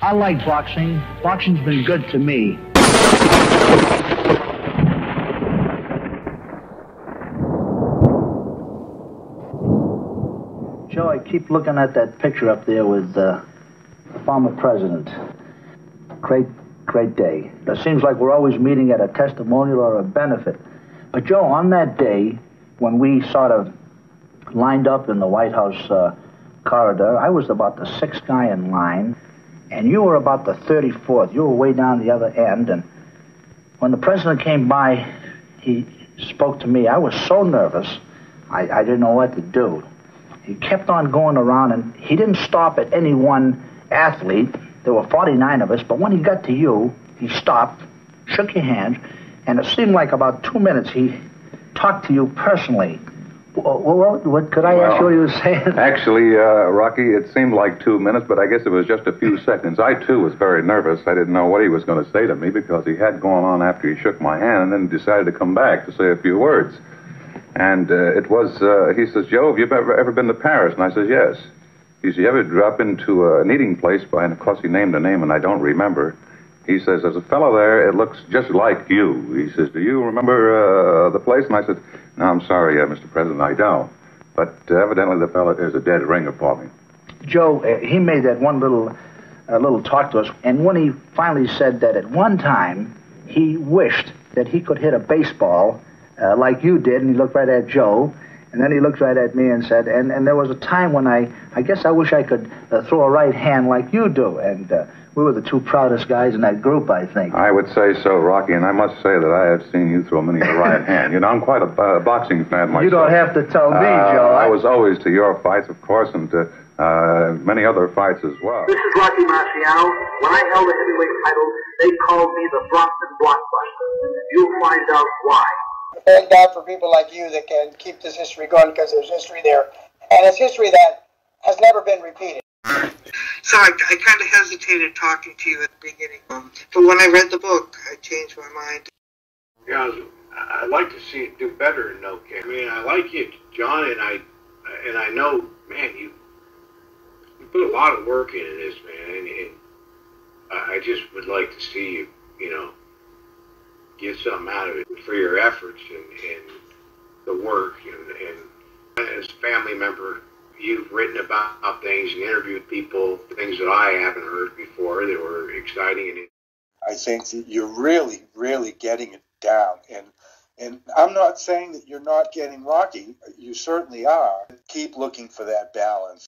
I like boxing. Boxing's been good to me. Joe, I keep looking at that picture up there with the former president. Great day. It seems like we're always meeting at a testimonial or a benefit. But Joe, on that day, when we sort of lined up in the White House corridor, I was about the 6th guy in line, and you were about the 34th. You were way down the other end, and when the president came by, he spoke to me. I was so nervous, I didn't know what to do. He kept on going around, and he didn't stop at any one athlete. There were 49 of us, but when he got to you, he stopped, shook your hand, and it seemed like about 2 minutes he talked to you personally. What could I ask you what you were saying? Actually, Rocky, it seemed like 2 minutes, but I guess it was just a few seconds. I, too, was very nervous. I didn't know what he was going to say to me because he had gone on after he shook my hand and then decided to come back to say a few words. And it was, he says, Joe, have you ever been to Paris? And I says, yes. He says, you ever drop into an eating place and of course he named a name and I don't remember. He says, there's a fellow there, it looks just like you. He says, do you remember the place? And I said, no, I'm sorry, Mr. President, I don't. But evidently the fellow is a dead ringer for me. Joe, he made that one little talk to us, and when he finally said that at one time he wished that he could hit a baseball like you did, and he looked right at Joe, and then he looked right at me and said, and there was a time when I guess I wish I could throw a right hand like you do, and we were the two proudest guys in that group, I think. I would say so, Rocky, and I must say that I have seen you throw many a right hand. You know, I'm quite a boxing fan myself. You don't have to tell me, Joe. I was always to your fights, of course, and to many other fights as well. This is Rocky Marciano. When I held the heavyweight title, they called me the Brompton Blockbuster. You'll find out why. Thank God for people like you that can keep this history going, because there's history there. And it's history that has never been repeated. So I kind of hesitated talking to you at the beginning. But when I read the book, I changed my mind. Yeah, I'd like to see it do better in No Kick. I mean, I like you, John, and I know, man, you put a lot of work into this, man, and I just would like to see you, you know, get something out of it for your efforts and the work. And as a family member, you've written about things and interviewed people, things that I haven't heard before that were exciting. And I think that you're really, really getting it down. And I'm not saying that you're not getting Rocky. You certainly are. Keep looking for that balance.